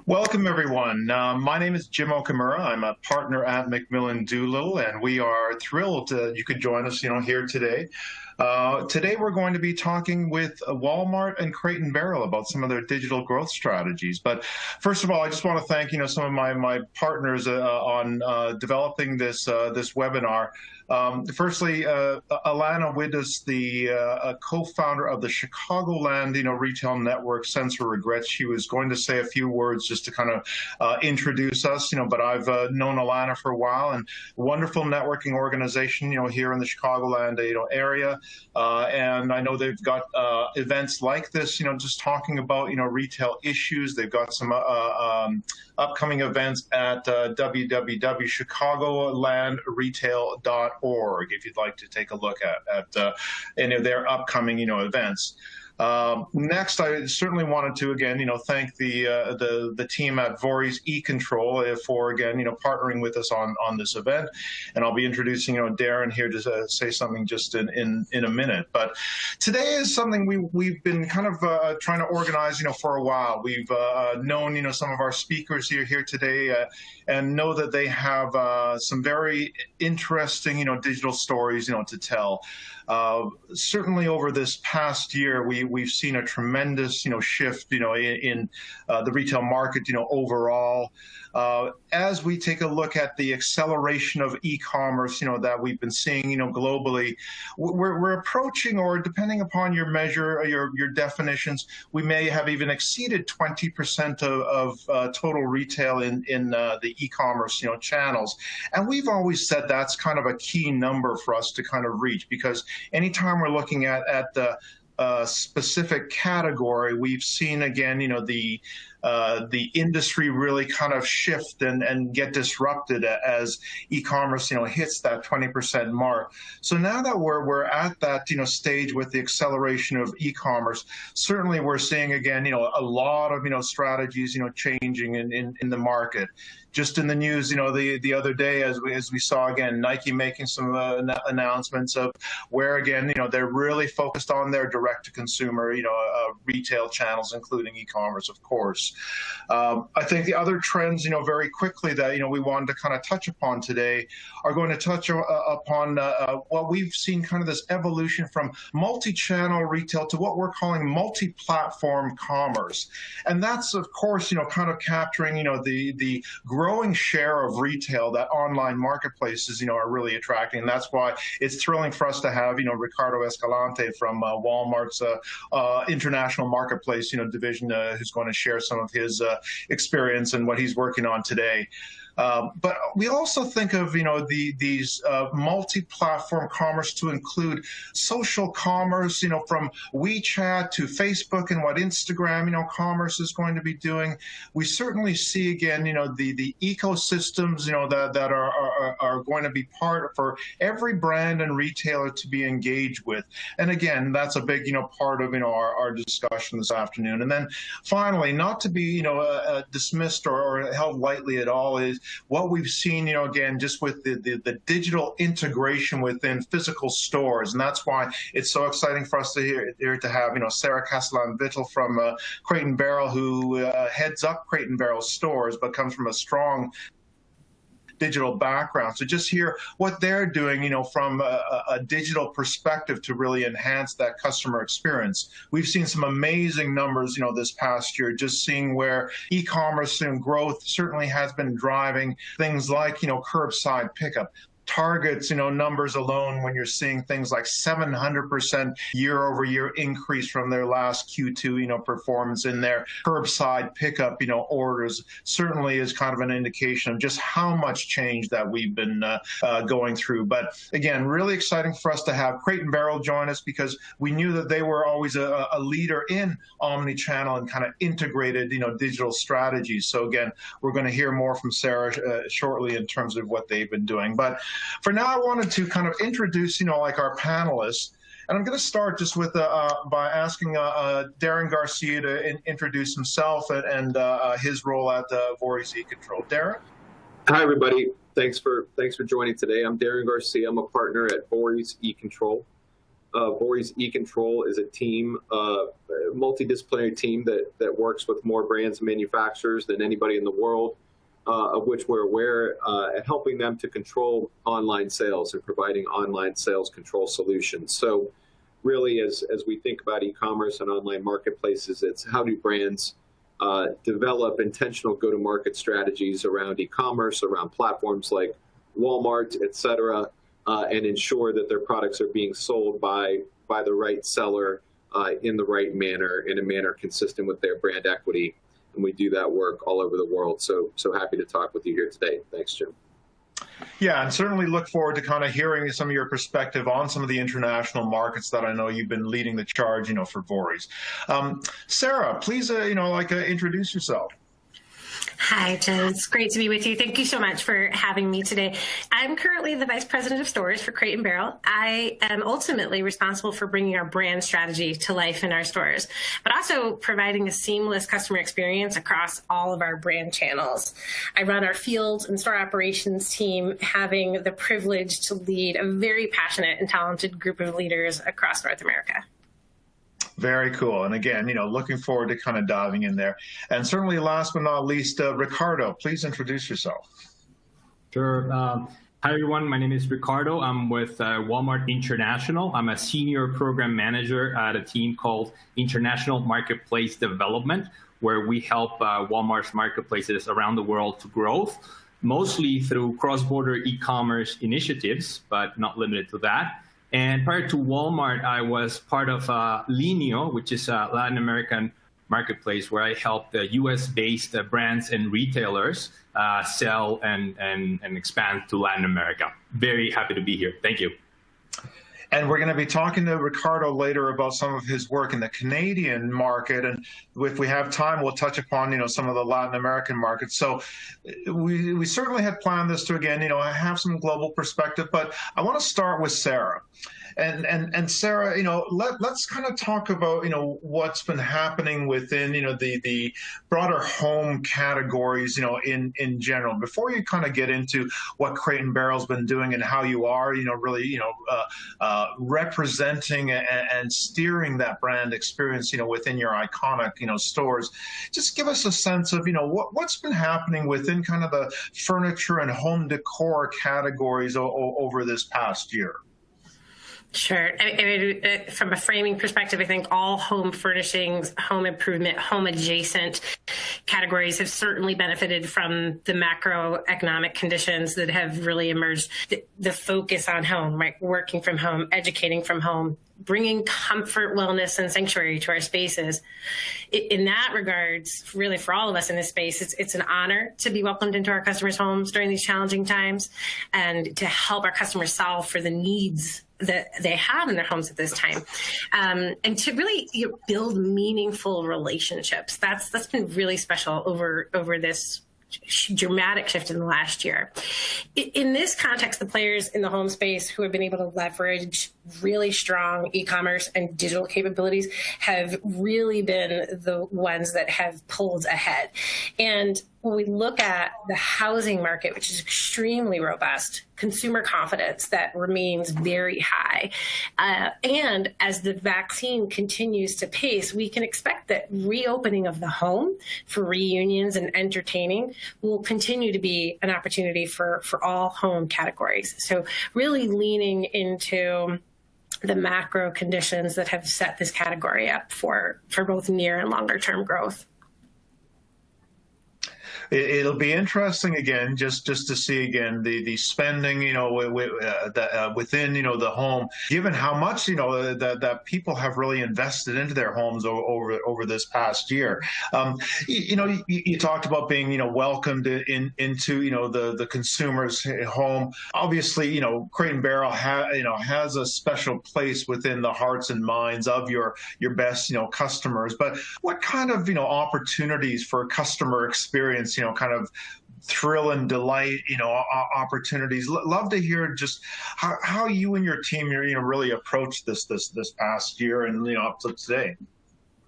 Welcome, everyone. My name is Jim Okamura. I'm a partner at McMillan Doolittle, and we are thrilled you could join us, here today. Today, we're going to be talking with Walmart and Crate and Barrel about some of their digital growth strategies. But first of all, I just want to thank, some of my partners on developing this webinar. Firstly, Alana Wittes, the co-founder of the Chicagoland, retail network, sends her regrets. She was going to say a few words just to kind of introduce us, but I've known Alana for a while, and wonderful networking organization, here in the Chicagoland, area. And I know they've got events like this, just talking about, retail issues. They've got some upcoming events at www.chicagolandretail.org if you'd like to take a look at any of their upcoming, events. Next, I certainly wanted to again, thank the team at Vorys eControl for again, partnering with us on this event, and I'll be introducing Darren here to say something just in a minute. But today is something we've been kind of trying to organize, for a while. We've known some of our speakers here today, and know that they have some very interesting digital stories to tell. Certainly over this past year, we've seen a tremendous shift in the retail market overall. As we take a look at the acceleration of e-commerce that we've been seeing globally, we're approaching, or depending upon your measure, your definitions, we may have even exceeded 20% of total retail in the e-commerce channels. And we've always said that's kind of a key number for us to kind of reach, because anytime we're looking at the specific category, we've seen again, the industry really kind of shift and get disrupted as e-commerce, hits that 20% mark. So now that we're at that, stage with the acceleration of e-commerce, certainly we're seeing again, a lot of, strategies, changing in the market. Just in the news, the other day, as we saw again, Nike making some announcements of where again, they're really focused on their direct-to-consumer, retail channels, including e-commerce, of course. I think the other trends, very quickly that we wanted to kind of touch upon today are going to touch upon what we've seen, kind of this evolution from multi-channel retail to what we're calling multi-platform commerce, and that's of course, kind of capturing, the growing share of retail that online marketplaces, are really attracting. And that's why it's thrilling for us to have, Ricardo Escalante from Walmart's international marketplace, division, who's going to share some of his experience and what he's working on today. But we also think of, these multi-platform commerce to include social commerce, from WeChat to Facebook and what Instagram, commerce is going to be doing. We certainly see again, the ecosystems, that are going to be part for every brand and retailer to be engaged with. And again, that's a big, part of, our discussion this afternoon. And then finally, not to be, dismissed or held lightly at all, is what we've seen, again, just with the digital integration within physical stores. And that's why it's so exciting for us to have, Sarah Castellan-Vittel from Crate and Barrel, who heads up Crate and Barrel stores, but comes from a strong digital background. So just hear what they're doing, from a digital perspective to really enhance that customer experience. We've seen some amazing numbers, this past year, just seeing where e-commerce and growth certainly has been driving things like, curbside pickup. Target's, numbers alone, when you're seeing things like 700% year-over-year increase from their last Q2, performance in their curbside pickup, orders, certainly is kind of an indication of just how much change that we've been going through. But again, really exciting for us to have Crate and Barrel join us, because we knew that they were always a leader in omni-channel and kind of integrated, digital strategies. So again, we're going to hear more from Sarah shortly in terms of what they've been doing. But for now, I wanted to kind of introduce, like our panelists. And I'm going to start just with by asking Darren Garcia to introduce himself and his role at Vorys eControl. Darren? Hi, everybody. Thanks for joining today. I'm Darren Garcia. I'm a partner at Vorys eControl. Vorys eControl is a team, a multidisciplinary team that works with more brands and manufacturers than anybody in the world, of which we're aware, at helping them to control online sales and providing online sales control solutions. So really, as we think about e-commerce and online marketplaces, it's how do brands develop intentional go-to-market strategies around e-commerce, around platforms like Walmart, et cetera, and ensure that their products are being sold by the right seller in the right manner, in a manner consistent with their brand equity. And we do that work all over the world. So happy to talk with you here today. Thanks, Jim. Yeah, and certainly look forward to kind of hearing some of your perspective on some of the international markets that I know you've been leading the charge, for Vorys. Sarah, please, introduce yourself. Hi, Jen. It's great to be with you. Thank you so much for having me today. I'm currently the Vice President of Stores for Crate & Barrel. I am ultimately responsible for bringing our brand strategy to life in our stores, but also providing a seamless customer experience across all of our brand channels. I run our field and store operations team, having the privilege to lead a very passionate and talented group of leaders across North America. Very cool. And again, looking forward to kind of diving in there. And certainly last but not least, Ricardo, please introduce yourself. Sure. Hi, everyone. My name is Ricardo. I'm with Walmart International. I'm a senior program manager at a team called International Marketplace Development, where we help Walmart's marketplaces around the world to grow, mostly through cross-border e-commerce initiatives, but not limited to that. And prior to Walmart, I was part of Linio, which is a Latin American marketplace where I help the US-based brands and retailers sell and expand to Latin America. Very happy to be here. Thank you. And we're going to be talking to Ricardo later about some of his work in the Canadian market. And if we have time, we'll touch upon, some of the Latin American markets. So we certainly had planned this to, again, have some global perspective. But I want to start with Sarah. And Sarah, let's kind of talk about, what's been happening within, the broader home categories, in general. Before you kind of get into what Crate & Barrel's been doing and how you are, really, representing and steering that brand experience, within your iconic, stores. Just give us a sense of, what's been happening within kind of the furniture and home decor categories over this past year. Sure. From a framing perspective, I think all home furnishings, home improvement, home adjacent categories have certainly benefited from the macroeconomic conditions that have really emerged. The focus on home, right? Working from home, educating from home, bringing comfort, wellness, and sanctuary to our spaces. In that regards, really for all of us in this space, it's an honor to be welcomed into our customers' homes during these challenging times and to help our customers solve for the needs that they have in their homes at this time, and to really build meaningful relationships. That's been really special over this dramatic shift in the last year. In this context, the players in the home space who have been able to leverage really strong e-commerce and digital capabilities have really been the ones that have pulled ahead. And when we look at the housing market, which is extremely robust, consumer confidence that remains very high, and as the vaccine continues to pace, we can expect that reopening of the home for reunions and entertaining will continue to be an opportunity for all home categories. So really leaning into the macro conditions that have set this category up for both near and longer term growth. It'll be interesting again, just to see again the spending, within the home, given how much that people have really invested into their homes over this past year. You talked about being welcomed into the consumer's home. Obviously, Crate & Barrel has a special place within the hearts and minds of your best customers. But what kind of opportunities for customer experience, kind of thrill and delight, opportunities. Love to hear just how you and your team, really approached this past year and up to today.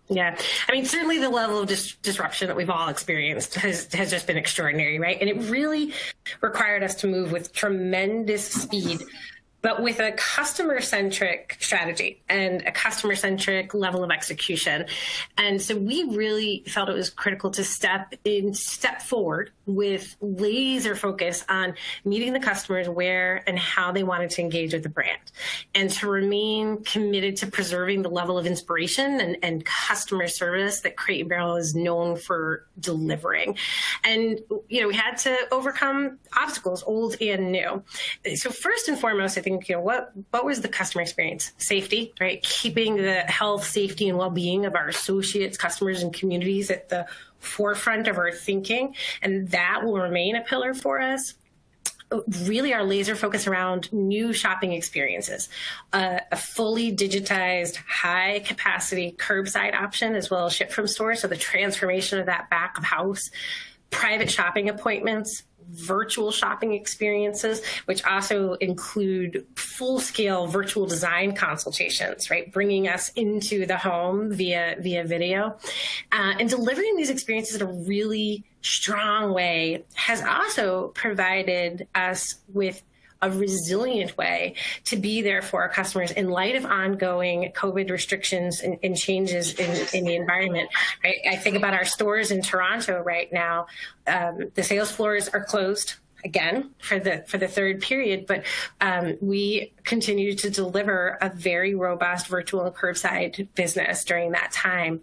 Yeah, I mean, certainly the level of disruption that we've all experienced has just been extraordinary, right? And it really required us to move with tremendous speed, but with a customer-centric strategy and a customer-centric level of execution. And so we really felt it was critical to step forward with laser focus on meeting the customers where and how they wanted to engage with the brand, and to remain committed to preserving the level of inspiration and customer service that Crate & Barrel is known for delivering. And, we had to overcome obstacles, old and new. So first and foremost, I think, what was the customer experience? Safety, right? Keeping the health, safety, and well-being of our associates, customers, and communities at the forefront of our thinking. And that will remain a pillar for us. Really our laser focus around new shopping experiences, a fully digitized, high capacity curbside option, as well as ship from store. So the transformation of that back of house, private shopping appointments, virtual shopping experiences, which also include full-scale virtual design consultations, right? Bringing us into the home via video. And delivering these experiences in a really strong way has also provided us with a resilient way to be there for our customers in light of ongoing COVID restrictions and changes in the environment. Right? I think about our stores in Toronto right now. The sales floors are closed again for the third period, but we continue to deliver a very robust virtual and curbside business during that time.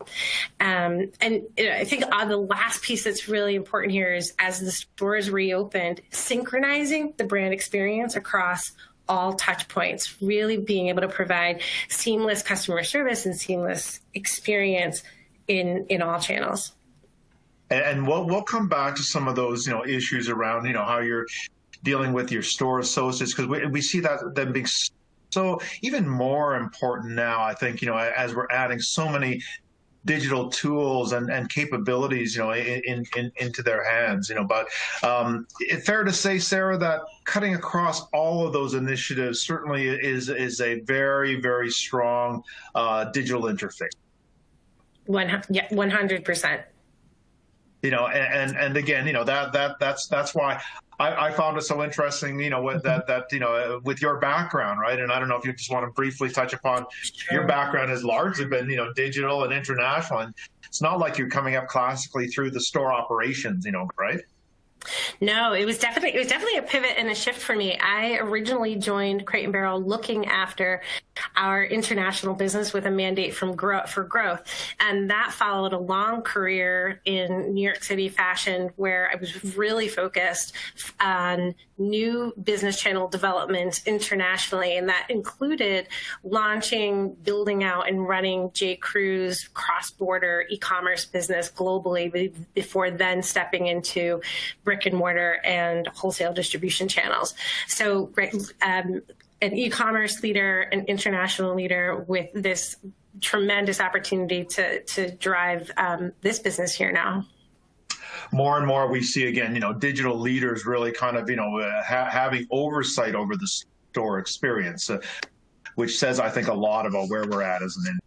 And I think the last piece that's really important here is, as the stores reopened, synchronizing the brand experience across all touch points, really being able to provide seamless customer service and seamless experience in all channels. And we'll come back to some of those, issues around, how you're dealing with your store associates, because we see that them being so even more important now, I think, as we're adding so many digital tools and capabilities, into their hands, But it's fair to say, Sarah, that cutting across all of those initiatives certainly is a very, very strong digital interface. 100%. And again, that's why I found it so interesting, with your background, right? And I don't know if you just want to briefly touch upon your background has largely been, digital and international. And it's not like you're coming up classically through the store operations, right? No, it was definitely a pivot and a shift for me. I originally joined Crate & Barrel looking after our international business with a mandate for growth. And that followed a long career in New York City fashion, where I was really focused on new business channel development internationally. And that included launching, building out, and running J. Crew's CrossBorder e-commerce business globally before then stepping into brick and mortar and wholesale distribution channels. So an e-commerce leader, an international leader, with this tremendous opportunity to drive this business here now. More and more we see, again, digital leaders really kind of, having oversight over the store experience, which says, I think, a lot about where we're at as an industry.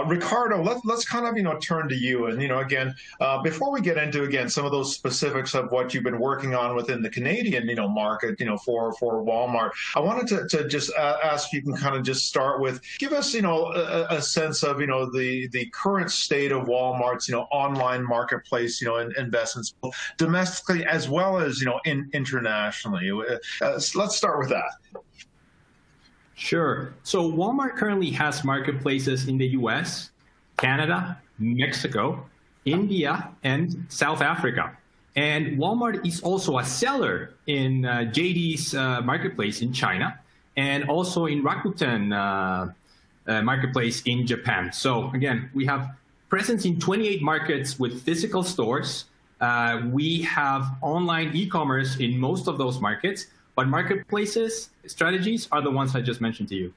Ricardo, let's kind of, turn to you. And, again, before we get into, again, some of those specifics of what you've been working on within the Canadian, market, for Walmart, I wanted to just ask if you can kind of just start with, give us, a sense of, the current state of Walmart's, online marketplace, investments domestically as well as, internationally. Let's start with that. Sure. So Walmart currently has marketplaces in the US, Canada, Mexico, India, and South Africa. And Walmart is also a seller in JD's marketplace in China, and also in Rakuten marketplace in Japan. So again, we have presence in 28 markets with physical stores. We have online e-commerce in most of those markets, but marketplaces strategies are the ones I just mentioned to you.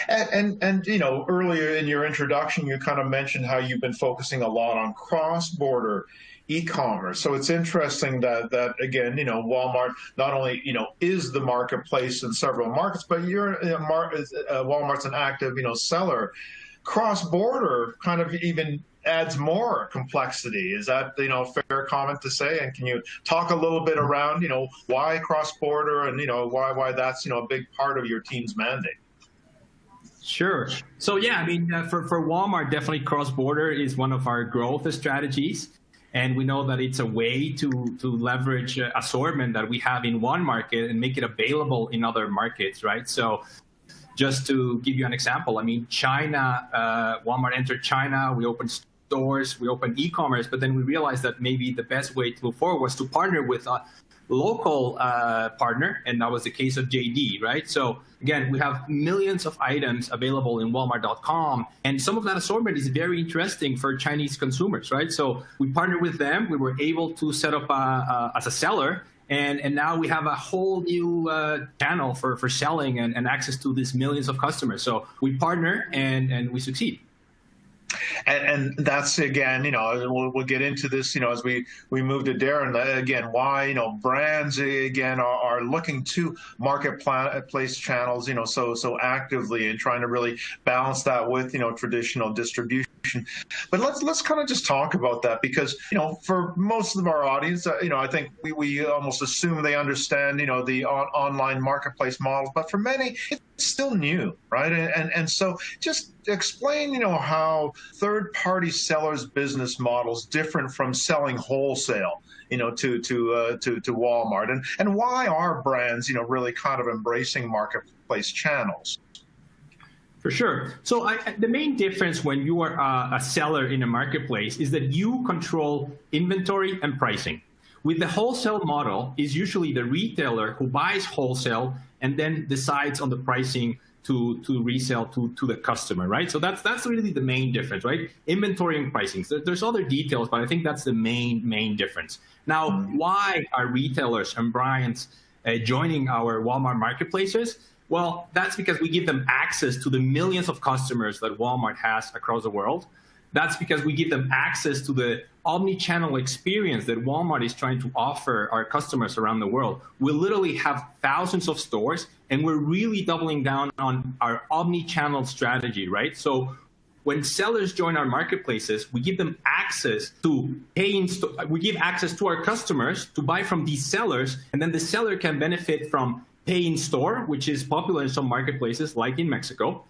And earlier in your introduction, you kind of mentioned how you've been focusing a lot on cross-border e-commerce. So it's interesting that again, Walmart not only, is the marketplace in several markets, but Walmart's an active, seller cross-border kind of even adds more complexity. Is that, a fair comment to say? And can you talk a little bit around, why cross-border and, why that's, a big part of your team's mandate? Sure. So yeah, I mean, for Walmart, definitely cross-border is one of our growth strategies. And we know that it's a way to leverage assortment that we have in one market and make it available in other markets, right? So just to give you an example, I mean, China, Walmart entered China, we opened stores, we opened e-commerce, but then we realized that maybe the best way to move forward was to partner with a local partner, and that was the case of JD, right? So again, we have millions of items available in Walmart.com, and some of that assortment is very interesting for Chinese consumers, right? So we partnered with them, we were able to set up as a seller, and now we have a whole new channel for selling and access to these millions of customers. So we partner and we succeed. And that's, again, we'll get into this, as we move to Darren, again, why, brands, again, are looking to marketplace channels, so actively and trying to really balance that with, traditional distribution. But let's kind of just talk about that because, for most of our audience, I think we almost assume they understand, the online marketplace model, but for many, it's still new, right? And so just explain, how third-party sellers' business models different from selling wholesale, to Walmart, and why are brands, really kind of embracing marketplace channels? For sure. So the main difference when you are a seller in a marketplace is that you control inventory and pricing. With the wholesale model, is usually the retailer who buys wholesale and then decides on the pricing to resell to the customer, right? So that's really the main difference, right? Inventory and pricing. So there's other details, but I think that's the main difference. Now, why are retailers and brands joining our Walmart marketplaces? Well, that's because we give them access to the millions of customers that Walmart has across the world. That's because we give them access to the omni-channel experience that Walmart is trying to offer our customers around the world. We literally have thousands of stores, and we're really doubling down on our omni-channel strategy, right? So when sellers join our marketplaces, we give them access to we give access to our customers to buy from these sellers, and then the seller can benefit from pay in store, which is popular in some marketplaces, like in Mexico.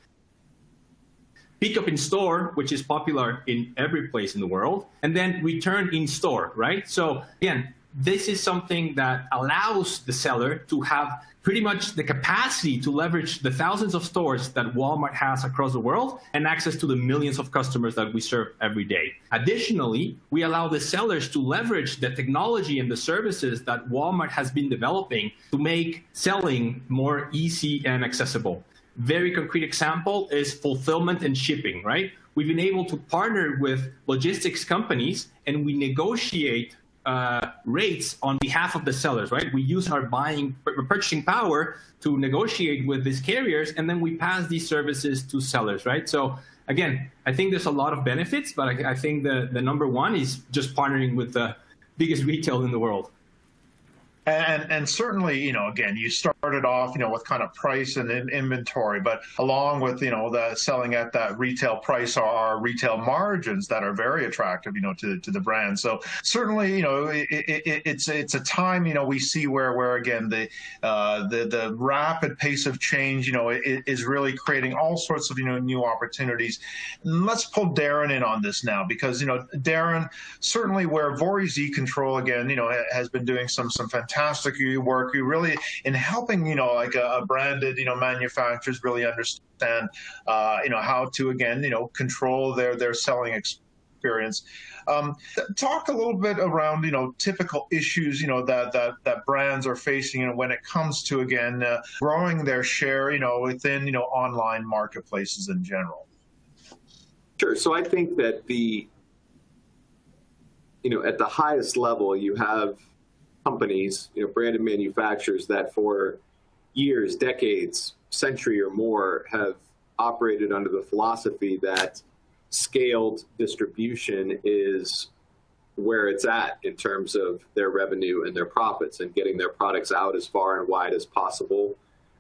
Pick up in store, which is popular in every place in the world, and then return in store, right? So again, this is something that allows the seller to have pretty much the capacity to leverage the thousands of stores that Walmart has across the world and access to the millions of customers that we serve every day. Additionally, we allow the sellers to leverage the technology and the services that Walmart has been developing to make selling more easy and accessible. Very concrete example is fulfillment and shipping, right? We've been able to partner with logistics companies and we negotiate rates on behalf of the sellers, right? We use our purchasing power to negotiate with these carriers, and then we pass these services to sellers, right? So again, I think there's a lot of benefits, but I think the number one is just partnering with the biggest retail in the world. And certainly, again, you started off, with kind of price and inventory, but along with, the selling at that retail price are retail margins that are very attractive, to the brand. So certainly, it's a time, we see where again, the rapid pace of change, is really creating all sorts of, new opportunities. And let's pull Darren in on this now, because, Darren, certainly where Vorys eControl, again, has been doing some fantastic work, you really in helping, like a branded, manufacturers really understand, how to, again, control their selling experience. Talk a little bit around, typical issues, that brands are facing, when it comes to, again, growing their share, within, online marketplaces in general. Sure. So I think that at the highest level, you have companies, branded manufacturers that for years, decades, century or more have operated under the philosophy that scaled distribution is where it's at in terms of their revenue and their profits and getting their products out as far and wide as possible,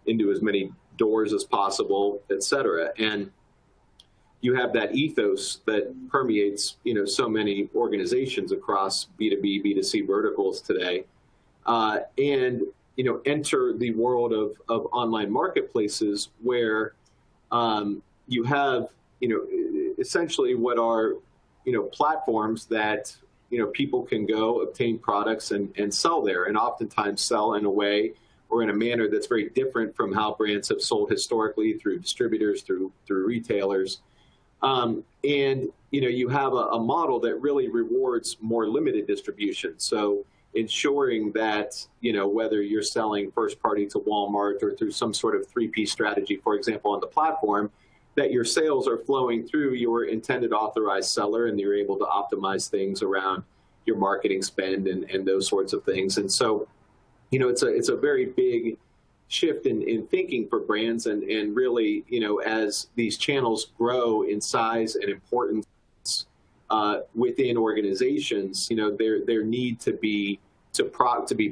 into as many doors as possible, et cetera. And you have that ethos that permeates, so many organizations across B2B, B2C verticals today, and enter the world of online marketplaces where you have, essentially what are, platforms that, people can go obtain products and sell there, and oftentimes sell in a way or in a manner that's very different from how brands have sold historically through distributors, through retailers. And, you have a model that really rewards more limited distribution. So ensuring that, whether you're selling first party to Walmart or through some sort of 3P strategy, for example, on the platform, that your sales are flowing through your intended authorized seller, and you're able to optimize things around your marketing spend and those sorts of things. And so, it's a very big shift in thinking for brands, and really, as these channels grow in size and importance within organizations, their need to be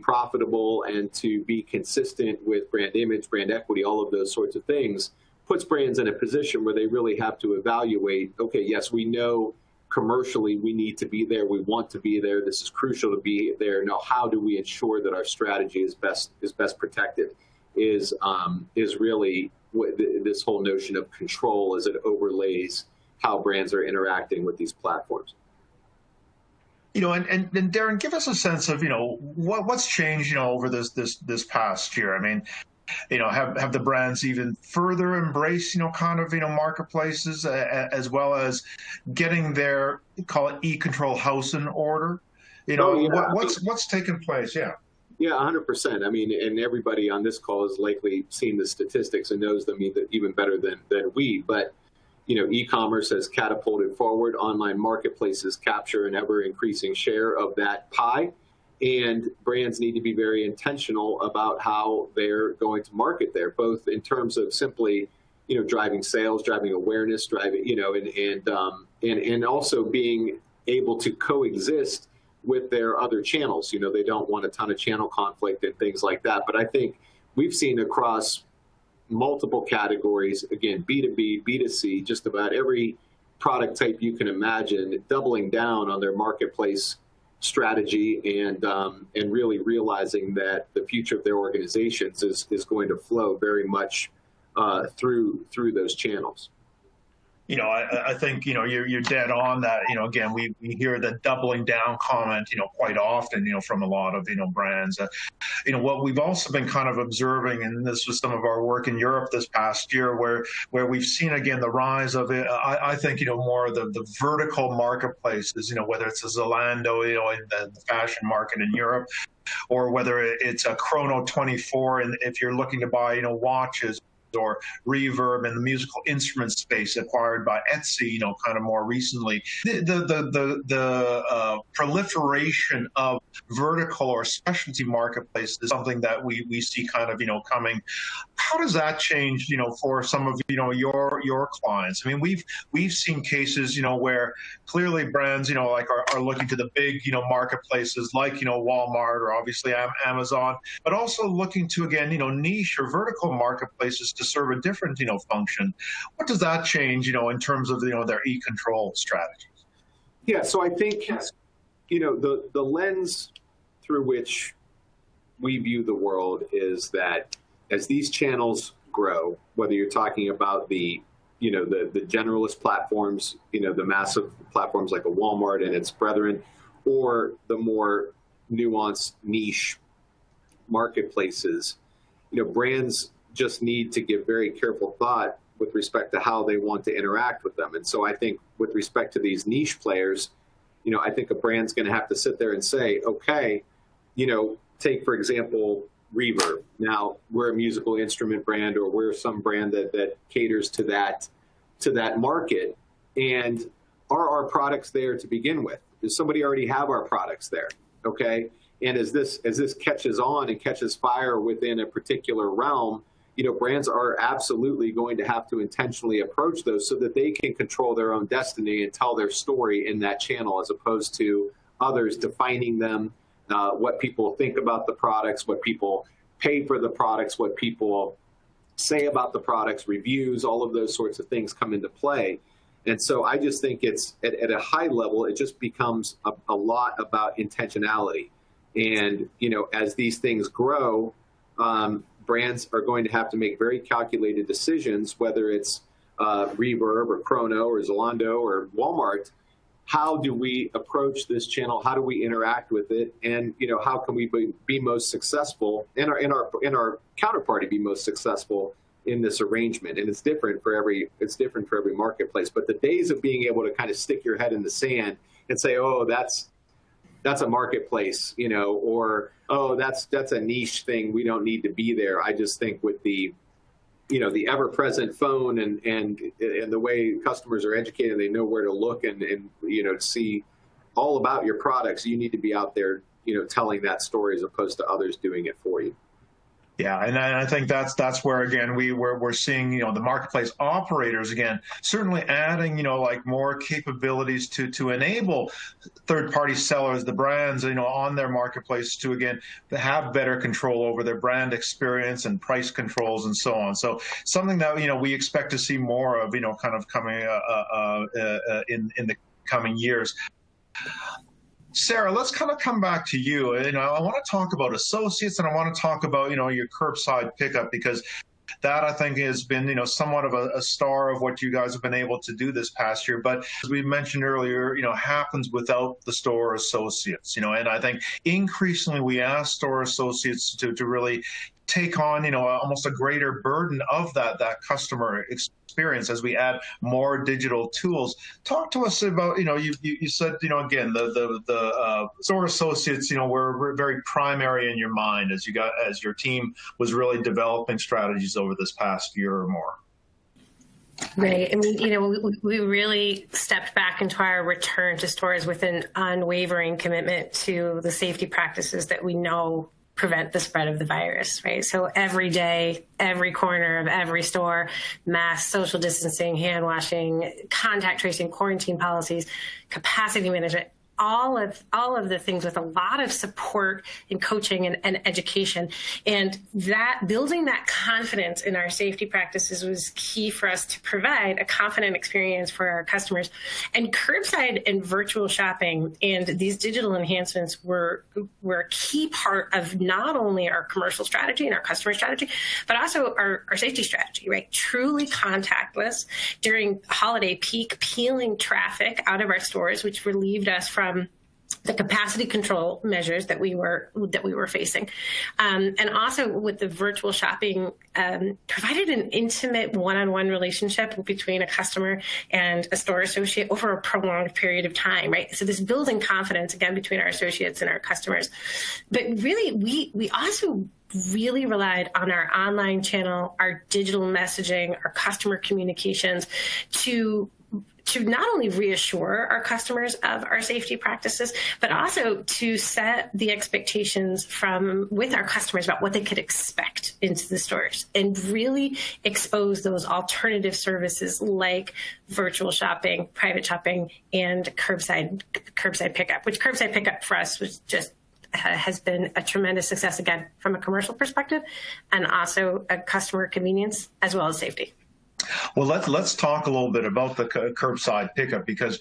profitable and to be consistent with brand image, brand equity, all of those sorts of things, puts brands in a position where they really have to evaluate, okay, yes, we know commercially we need to be there, we want to be there, this is crucial to be there. Now, how do we ensure that our strategy is best protected? Is really what this whole notion of control as it overlays how brands are interacting with these platforms. And Darren, give us a sense of, what's changed, over this past year. I mean, have the brands even further embraced, kind of, marketplaces, as well as getting their, call it eControl house in order? What's taken place? Yeah. Yeah, 100%. I mean, and everybody on this call has likely seen the statistics and knows them even better than we. But, e-commerce has catapulted forward. Online marketplaces capture an ever-increasing share of that pie. And brands need to be very intentional about how they're going to market there, both in terms of simply, driving sales, driving awareness, and also being able to coexist with their other channels. They don't want a ton of channel conflict and things like that. But I think we've seen across multiple categories, again, B2B, B2C, just about every product type you can imagine, doubling down on their marketplace strategy and really realizing that the future of their organizations is going to flow very much through those channels. I think, you're dead on that. Again, we hear the doubling down comment, quite often, from a lot of, brands. What we've also been kind of observing, and this was some of our work in Europe this past year, where we've seen, again, the rise of it. I think, more of the vertical marketplaces, whether it's a Zalando, in the fashion market in Europe, or whether it's a Chrono 24, and if you're looking to buy, watches, or Reverb in the musical instrument space acquired by Etsy, kind of more recently. The proliferation of vertical or specialty marketplaces is something that we see kind of, coming. How does that change, for some of, your clients? I mean, we've seen cases, where clearly brands, like are looking to the big, marketplaces like, Walmart or obviously Amazon, but also looking to, again, niche or vertical marketplaces to serve a different, function. What does that change, in terms of, their eControl strategies? Yeah, so I think, the lens through which we view the world is that as these channels grow, whether you're talking about the generalist platforms, the massive platforms like a Walmart and its brethren, or the more nuanced niche marketplaces, brands just need to give very careful thought with respect to how they want to interact with them. And so I think with respect to these niche players, I think a brand's going to have to sit there and say, okay, take, for example, Reverb. Now, we're a musical instrument brand, or we're some brand that caters to that market. And are our products there to begin with? Does somebody already have our products there? Okay. And as this catches on and catches fire within a particular realm, brands are absolutely going to have to intentionally approach those so that they can control their own destiny and tell their story in that channel, as opposed to others defining them, what people think about the products, what people pay for the products, what people say about the products, reviews, all of those sorts of things come into play. And so I just think it's at a high level, it just becomes a lot about intentionality. And, as these things grow, brands are going to have to make very calculated decisions, whether it's Reverb or Chrono or Zalando or Walmart. How do we approach this channel? How do we interact with it? And, how can we be most successful and our counterparty be most successful in this arrangement? And it's different for every marketplace. But the days of being able to kind of stick your head in the sand and say, oh, that's a marketplace, or, oh, that's a niche thing, we don't need to be there. I just think with the ever-present phone and the way customers are educated, they know where to look and see all about your products. You need to be out there, telling that story as opposed to others doing it for you. Yeah, and I think that's where, again, we're seeing, the marketplace operators, again, certainly adding, like more capabilities to enable third-party sellers, the brands, on their marketplace to, again, have better control over their brand experience and price controls and so on. So something that, we expect to see more of, kind of coming in the coming years. Sarah, let's kind of come back to you. I want to talk about associates, and I want to talk about, your curbside pickup, because that, I think, has been, somewhat of a star of what you guys have been able to do this past year. But as we mentioned earlier, happens without the store associates, and I think increasingly we ask store associates to really take on, almost a greater burden of that customer experience as we add more digital tools. Talk to us about, you said, again, the store associates, were very primary in your mind as your team was really developing strategies over this past year or more. Right. I mean, we really stepped back into our return to stores with an unwavering commitment to the safety practices that we know prevent the spread of the virus, right? So every day, every corner of every store, masks, social distancing, hand washing, contact tracing, quarantine policies, capacity management, all of the things with a lot of support and coaching and education. And that building that confidence in our safety practices was key for us to provide a confident experience for our customers. And curbside and virtual shopping and these digital enhancements were a key part of not only our commercial strategy and our customer strategy, but also our safety strategy, right? Truly contactless during holiday peak, peeling traffic out of our stores, which relieved us from the capacity control measures that we were facing, and also with the virtual shopping, provided an intimate one-on-one relationship between a customer and a store associate over a prolonged period of time, right? So this building confidence again between our associates and our customers. But really, we also really relied on our online channel, our digital messaging, our customer communications to not only reassure our customers of our safety practices, but also to set the expectations with our customers about what they could expect into the stores and really expose those alternative services like virtual shopping, private shopping, and curbside pickup, which curbside pickup for us was just has been a tremendous success, again, from a commercial perspective and also a customer convenience as well as safety. Well, let's talk a little bit about the curbside pickup, because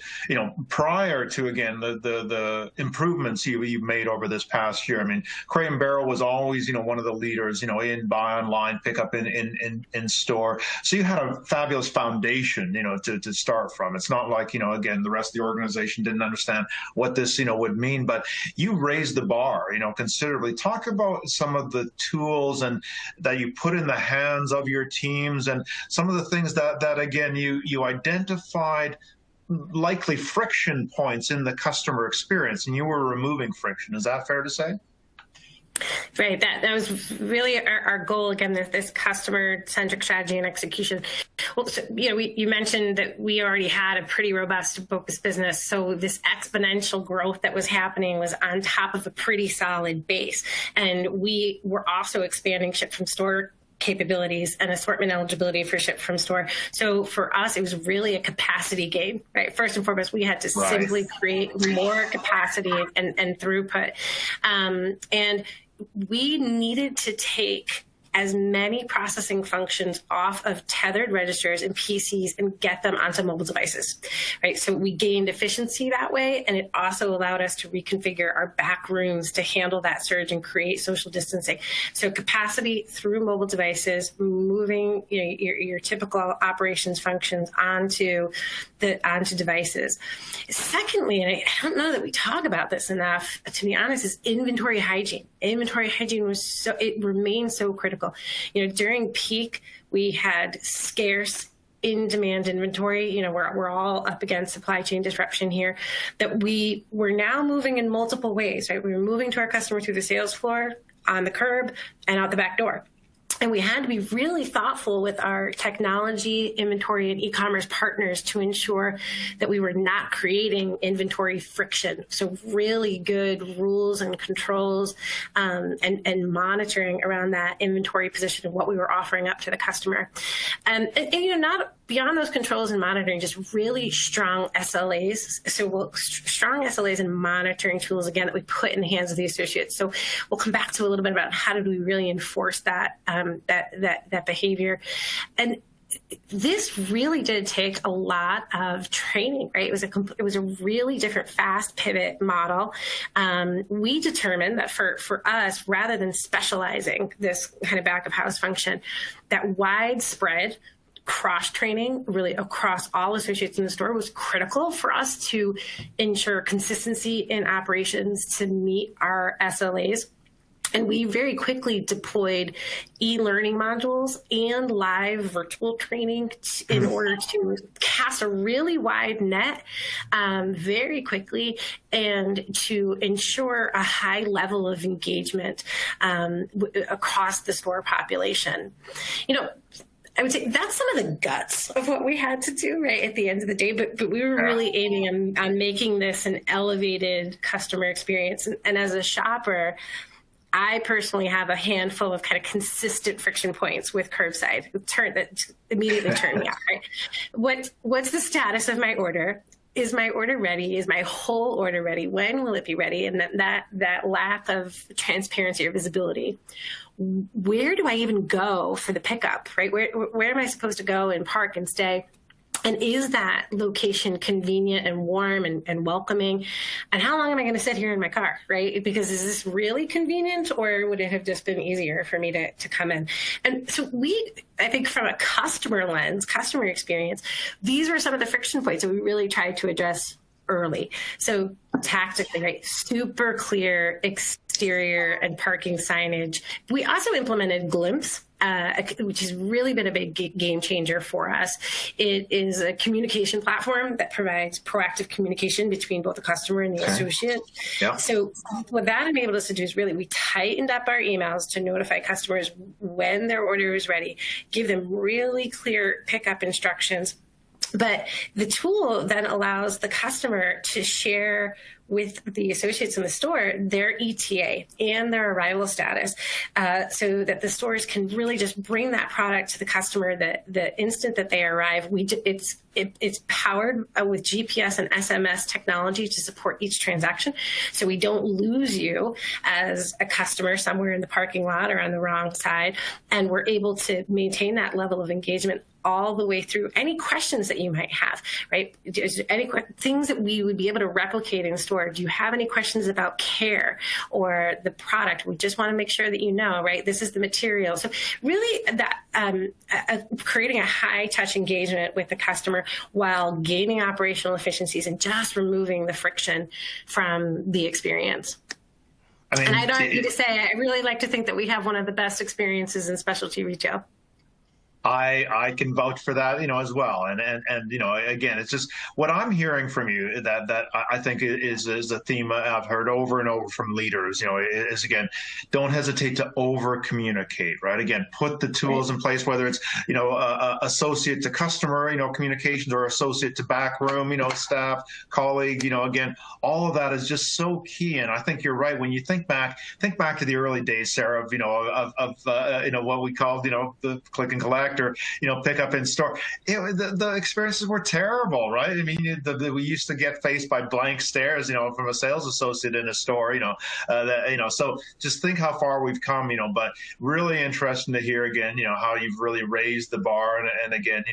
prior to, again, the improvements you've made over this past year, I mean, Crate and Barrel was always one of the leaders in buy online, pickup in store. So you had a fabulous foundation to start from. It's not like again, the rest of the organization didn't understand what this would mean, but you raised the bar considerably. Talk about some of the tools and that you put in the hands of your teams and some of the things that again you identified likely friction points in the customer experience, and you were removing friction. Is that fair to say? Right. That was really our goal, again, this customer-centric strategy and execution. Well, so, you mentioned that we already had a pretty robust focused business. So this exponential growth that was happening was on top of a pretty solid base. And we were also expanding ship from store capabilities and assortment eligibility for ship from store. So for us, it was really a capacity game, right? First and foremost, we had to simply create more capacity and throughput. And we needed to take as many processing functions off of tethered registers and PCs and get them onto mobile devices, right? So we gained efficiency that way, and it also allowed us to reconfigure our back rooms to handle that surge and create social distancing. So capacity through mobile devices, moving your typical operations functions onto devices. Secondly, and I don't know that we talk about this enough, to be honest, is inventory hygiene. Inventory hygiene it remains so critical. During peak, we had scarce in-demand inventory. We're all up against supply chain disruption here, that we were now moving in multiple ways, right? We were moving to our customer through the sales floor, on the curb, and out the back door. And we had to be really thoughtful with our technology, inventory, and e-commerce partners to ensure that we were not creating inventory friction. So really good rules and controls and monitoring around that inventory position of what we were offering up to the customer. And not beyond those controls and monitoring, just really strong SLAs. So strong SLAs and monitoring tools, again, that we put in the hands of the associates. So we'll come back to a little bit about how did we really enforce that behavior. And this really did take a lot of training, right? It was a really different fast pivot model. We determined that for us, rather than specializing this kind of back of house function, that widespread cross-training really across all associates in the store was critical for us to ensure consistency in operations to meet our SLAs. And we very quickly deployed e-learning modules and live virtual training in order to cast a really wide net very quickly and to ensure a high level of engagement across the store population. I would say that's some of the guts of what we had to do, right, at the end of the day. But we were really aiming on making this an elevated customer experience. And as a shopper, I personally have a handful of kind of consistent friction points with curbside that immediately turn me off, right? What's the status of my order? Is my order ready? Is my whole order ready? When will it be ready? And that lack of transparency or visibility. Where do I even go for the pickup, right? Where am I supposed to go and park and stay? And is that location convenient and warm and welcoming? And how long am I going to sit here in my car, right? Because is this really convenient, or would it have just been easier for me to come in? And so I think from a customer lens, customer experience, these were some of the friction points that we really tried to address early. So tactically, right, super clear exterior and parking signage. We also implemented Glimpse, which has really been a big game changer for us. It is a communication platform that provides proactive communication between both the customer and the associate. Yeah. So what that enabled us to do is really we tightened up our emails to notify customers when their order is ready, give them really clear pickup instructions. But the tool then allows the customer to share with the associates in the store their ETA and their arrival status, so that the stores can really just bring that product to the customer the instant that they arrive. It's powered with GPS and SMS technology to support each transaction, so we don't lose you as a customer somewhere in the parking lot or on the wrong side, and we're able to maintain that level of engagement all the way through. Any questions that you might have, right? Any things that we would be able to replicate in store. Do you have any questions about care or the product? We just want to make sure that you know, right? This is the material. So really that creating a high touch engagement with the customer while gaining operational efficiencies and just removing the friction from the experience. And I'd argue to say, I really like to think that we have one of the best experiences in specialty retail. I can vouch for that, as well. And again, it's just what I'm hearing from you that I think is a theme I've heard over and over from leaders, is again, don't hesitate to over communicate, right? Again, put the tools in place, whether it's, associate to customer, communications, or associate to back room, staff, colleague, again, all of that is just so key. And I think you're right. When you think back to the early days, Sarah, of what we called, the click and collect, collect or, pick up in store. The experiences were terrible, right? I mean, we used to get faced by blank stares, from a sales associate in a store, so just think how far we've come, but really interesting to hear again, how you've really raised the bar and again,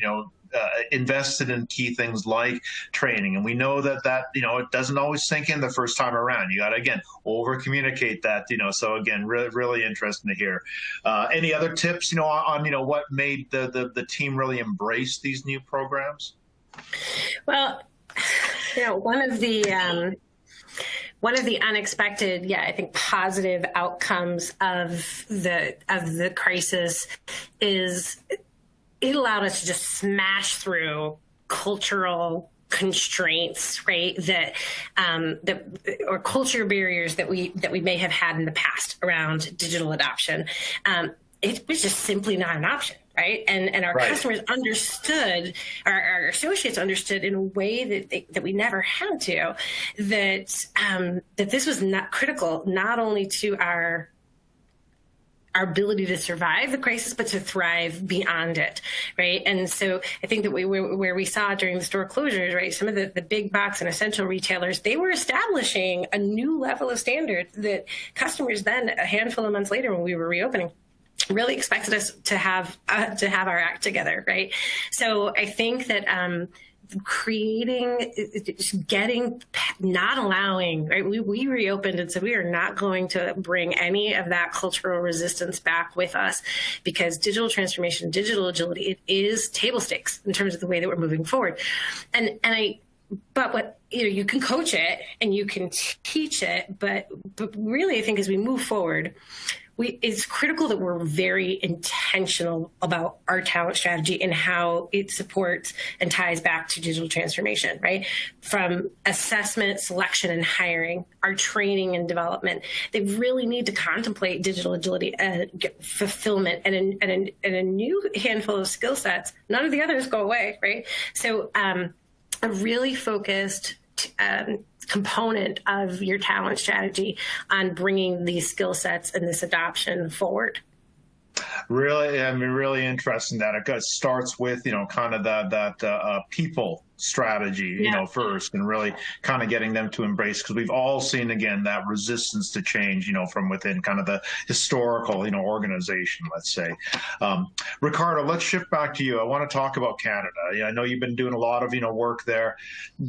invested in key things like training. And we know that it doesn't always sink in the first time around. You got to, again, over communicate that, so again, really, really interesting to hear. Any other tips, on, what made the team really embrace these new programs? Well, one of the unexpected, I think positive outcomes of the crisis is it allowed us to just smash through cultural constraints, right? Or culture barriers that we may have had in the past around digital adoption. It was just simply not an option, right? And our customers understood, our associates understood in a way that we never had to, that this was not critical, not only to our ability to survive the crisis, but to thrive beyond it, right? And so I think that where we saw during the store closures, right, some of the big box and essential retailers, they were establishing a new level of standard that customers then, a handful of months later when we were reopening, really expected us to have our act together, right? So I think that not allowing, right? We reopened and said we are not going to bring any of that cultural resistance back with us, because digital transformation, digital agility, it is table stakes in terms of the way that we're moving forward. But what, you can coach it and you can teach it, but really I think as we move forward, it's critical that we're very intentional about our talent strategy and how it supports and ties back to digital transformation, right? From assessment, selection, and hiring, our training and development, they really need to contemplate digital agility and fulfillment and a new handful of skill sets. None of the others go away, right? So a really focused component of your talent strategy on bringing these skill sets and this adoption forward. Really interesting that it starts with, kind of that people strategy, first, and really kind of getting them to embrace, because we've all seen, again, that resistance to change, from within kind of the historical, organization, let's say. Ricardo, let's shift back to you. I want to talk about Canada. I know you've been doing a lot of, work there.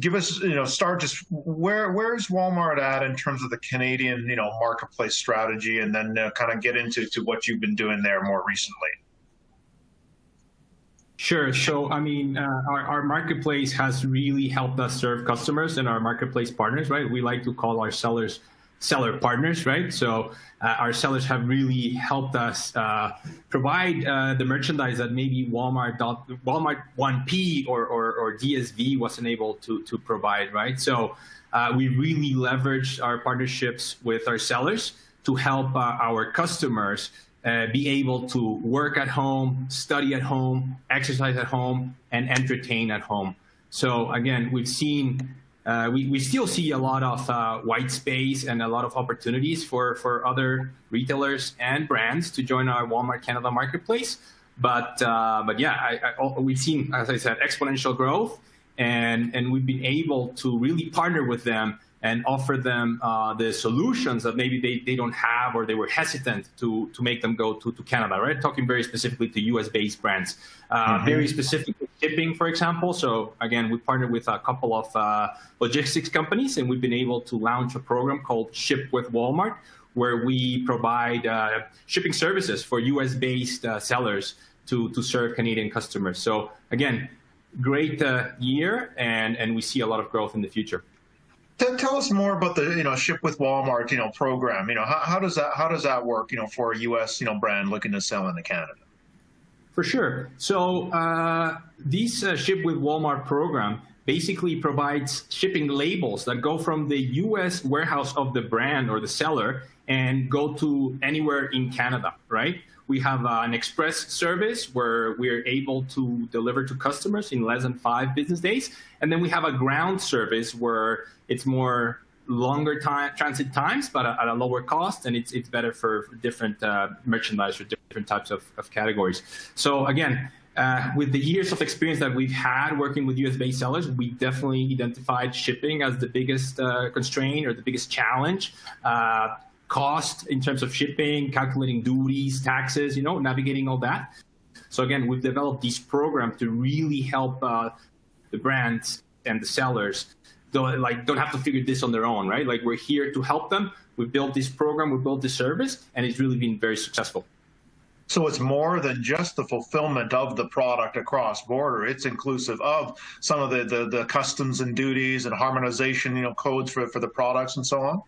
Give us, start just where's Walmart at in terms of the Canadian, marketplace strategy, and then kind of get into what you've been doing there more recently. Sure. So, our marketplace has really helped us serve customers and our marketplace partners, right? We like to call our sellers seller partners, right? So our sellers have really helped us provide the merchandise that maybe Walmart 1P or DSV wasn't able to provide, right? So we really leveraged our partnerships with our sellers to help our customers be able to work at home, study at home, exercise at home, and entertain at home. So again, we've seen, we still see a lot of white space and a lot of opportunities for other retailers and brands to join our Walmart Canada marketplace. But yeah, we've seen, as I said, exponential growth, and we've been able to really partner with them and offer them the solutions that maybe they don't have, or they were hesitant to make them go to Canada, right? Talking very specifically to US-based brands. Very specific shipping, for example. So again, we partnered with a couple of logistics companies, and we've been able to launch a program called Ship with Walmart, where we provide shipping services for US-based sellers to serve Canadian customers. So again, great year, and we see a lot of growth in the future. Tell us more about the Ship with Walmart program. How does that work for a US brand looking to sell into Canada? For sure. So this Ship with Walmart program basically provides shipping labels that go from the US warehouse of the brand or the seller and go to anywhere in Canada, right? We have an express service where we're able to deliver to customers in less than 5 business days. And then we have a ground service where it's more longer transit times, but at a lower cost, and it's better for different merchandise for different types of categories. So again, with the years of experience that we've had working with US-based sellers, we definitely identified shipping as the biggest constraint or the biggest challenge. Cost in terms of shipping, calculating duties, taxes, navigating all that. So again, we've developed these programs to really help the brands and the sellers don't have to figure this on their own, right? Like, we're here to help them. We built this program, we built this service, and it's really been very successful. So it's more than just the fulfillment of the product across border. It's inclusive of some of the customs and duties and harmonization, codes for the products and so on.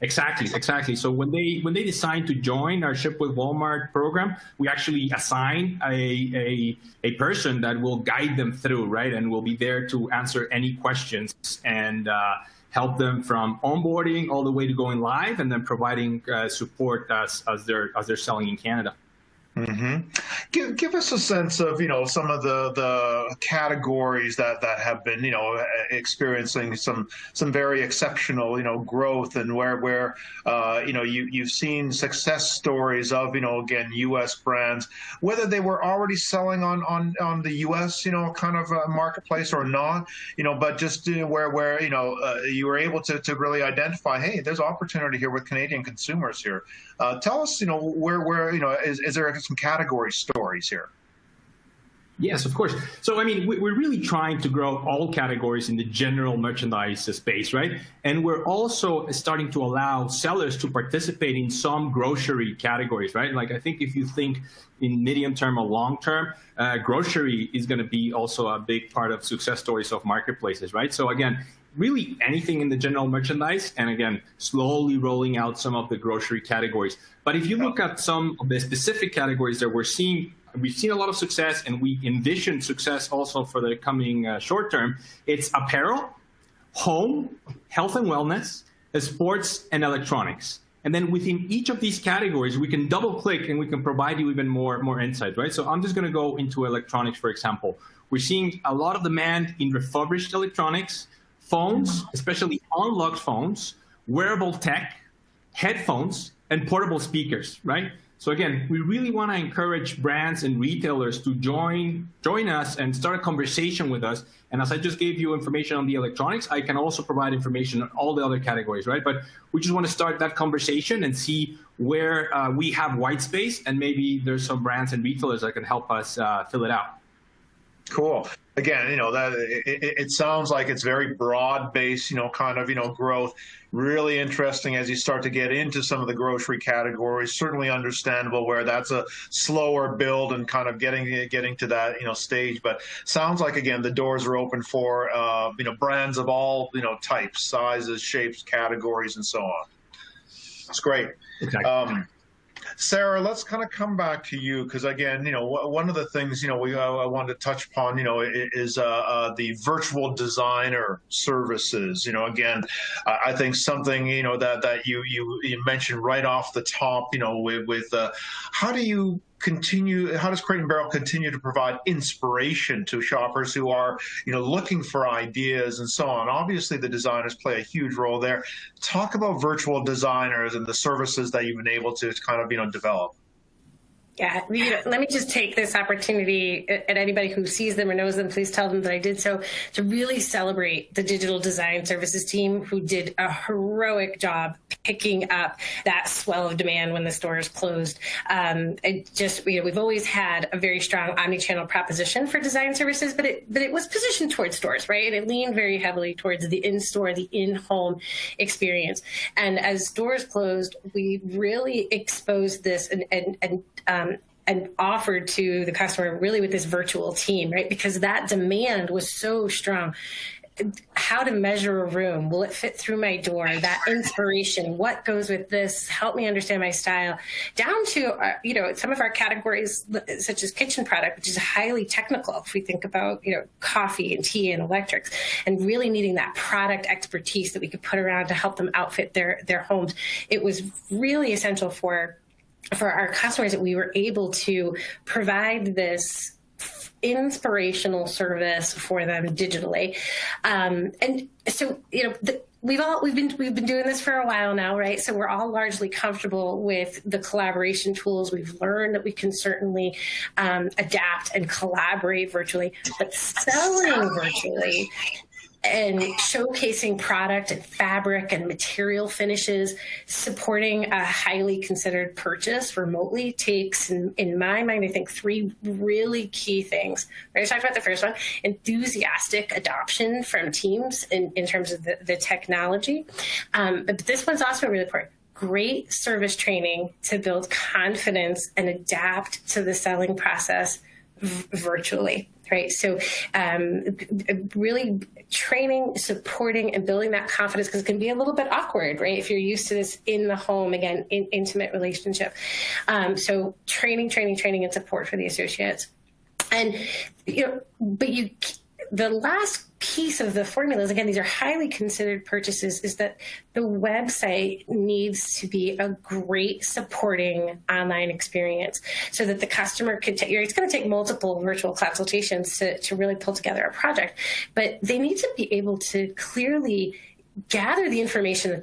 Exactly. So when they decide to join our Ship with Walmart program, we actually assign a person that will guide them through, right, and will be there to answer any questions and help them from onboarding all the way to going live, and then providing support as they're selling in Canada. Mm-hmm. Give us a sense of some of the categories that have been experiencing some very exceptional growth, and where you've seen success stories of again U.S. brands, whether they were already selling on the U.S. kind of marketplace or not, but just where you were able to really identify, hey, there's opportunity here with Canadian consumers here. Tell us where is there some category stories here? Yes, of course. So, I mean, we're really trying to grow all categories in the general merchandise space, right? And we're also starting to allow sellers to participate in some grocery categories, right? Like, I think if you think in medium term or long term, grocery is going to be also a big part of success stories of marketplaces, right? So again, really anything in the general merchandise, and again, slowly rolling out some of the grocery categories. But if you look at some of the specific categories that we've seen a lot of success, and we envision success also for the coming short term. It's apparel, home, health and wellness, sports, and electronics. And then within each of these categories, we can double click and we can provide you even more insight, right? So I'm just going to go into electronics, for example. We're seeing a lot of demand in refurbished electronics, phones, especially unlocked phones, wearable tech, headphones, and portable speakers, right? So again, we really want to encourage brands and retailers to join us and start a conversation with us. And as I just gave you information on the electronics, I can also provide information on all the other categories, right? But we just want to start that conversation and see where we have white space, and maybe there's some brands and retailers that can help us fill it out. Cool. Again, that it sounds like it's very broad-based, kind of, growth. Really interesting as you start to get into some of the grocery categories. Certainly understandable where that's a slower build and kind of getting to that, stage. But sounds like, again, the doors are open for, brands of all, types, sizes, shapes, categories, and so on. It's great. Exactly. Sarah, let's kind of come back to you, because again, one of the things I wanted to touch upon, is the virtual designer services. Again, I think something that you mentioned right off the top, with how does Crate & Barrel continue to provide inspiration to shoppers who are, looking for ideas and so on? Obviously, the designers play a huge role there. Talk about virtual designers and the services that you've been able to kind of, develop. Yeah, let me just take this opportunity, and anybody who sees them or knows them, please tell them that I did so, to really celebrate the digital design services team, who did a heroic job picking up that swell of demand when the stores closed. We've always had a very strong omni-channel proposition for design services, but it was positioned towards stores, right? And it leaned very heavily towards the in-store, the in-home experience. And as stores closed, we really exposed this and offered to the customer really with this virtual team, right? Because that demand was so strong. How to measure a room, will it fit through my door, that inspiration, what goes with this, help me understand my style, down to some of our categories such as kitchen product, which is highly technical if we think about coffee and tea and electrics, and really needing that product expertise that we could put around to help them outfit their homes. It was really essential for our customers that we were able to provide this inspirational service for them digitally. And so, we've been doing this for a while now, right? So we're all largely comfortable with the collaboration tools. We've learned that we can certainly adapt and collaborate virtually, but selling virtually and showcasing product and fabric and material finishes, supporting a highly considered purchase remotely takes, in my mind, I think 3 really key things. We already talked about the first one, enthusiastic adoption from teams in terms of the technology. But this one's also really important. Great service training to build confidence and adapt to the selling process virtually. Right. So really training, supporting, and building that confidence, because it can be a little bit awkward, right? If you're used to this in the home, again, intimate relationship. So training, and support for the associates. And, the last piece of the formula is, again, these are highly considered purchases, is that the website needs to be a great supporting online experience so that the customer can it's going to take multiple virtual consultations to really pull together a project, but they need to be able to clearly gather the information that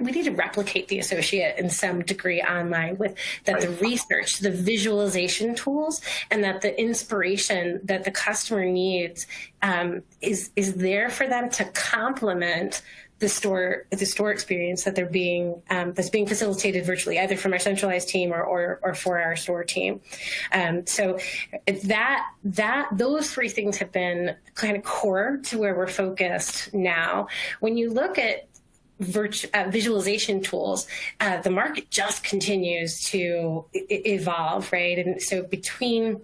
we need to replicate the associate in some degree online, with that the research, the visualization tools, and that the inspiration that the customer needs is there for them to complement the store experience that that's being facilitated virtually, either from our centralized team or for our store team. So those 3 things have been kind of core to where we're focused now. When you look at visualization tools, the market just continues to evolve, right? And so between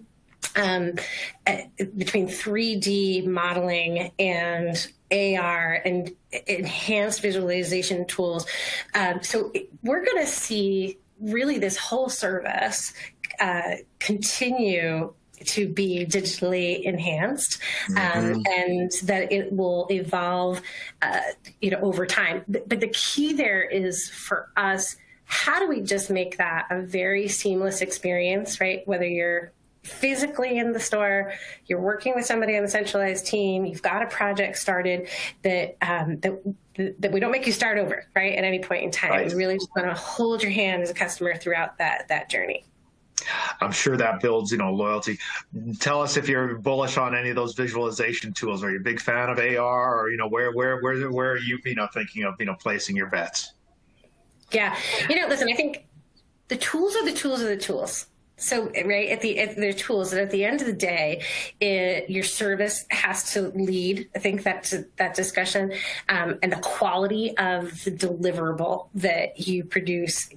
3D modeling and AR and enhanced visualization tools. So we're going to see really this whole service continue to be digitally enhanced, and that it will evolve, over time. But the key there is for us, how do we just make that a very seamless experience, right? Whether you're physically in the store, you're working with somebody on the centralized team, you've got a project started, that we don't make you start over, right, at any point in time. Right. We really just want to hold your hand as a customer throughout that journey. I'm sure that builds, loyalty. Tell us if you're bullish on any of those visualization tools. Are you a big fan of AR, or where are you, thinking of, placing your bets? Yeah, listen, I think the tools are the tools are the tools. So, right, they're tools, and at the end of the day, your service has to lead. I think that discussion, and the quality of the deliverable that you produce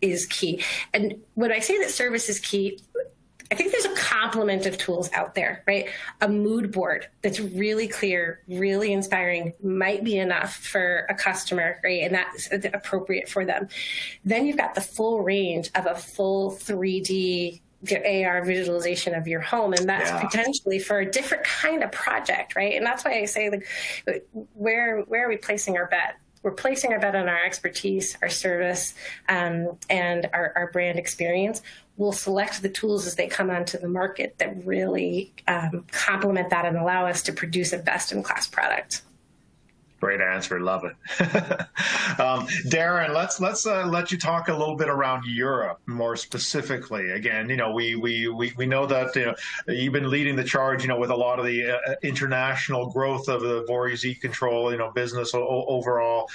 is key. And when I say that service is key, I think there's a complement of tools out there, right? A mood board that's really clear, really inspiring might be enough for a customer, right? And that's appropriate for them. Then you've got the full range of a full 3D AR visualization of your home, and that's potentially for a different kind of project, right? And that's why I say, where are we placing our bet? We're placing our bet on our expertise, our service, and our brand experience. We'll select the tools as they come onto the market that really complement that and allow us to produce a best-in-class product. Great answer. Love it. Darren, let's let you talk a little bit around Europe more specifically. Again, we know that you've been leading the charge, with a lot of the international growth of the Vorys eControl, business overall.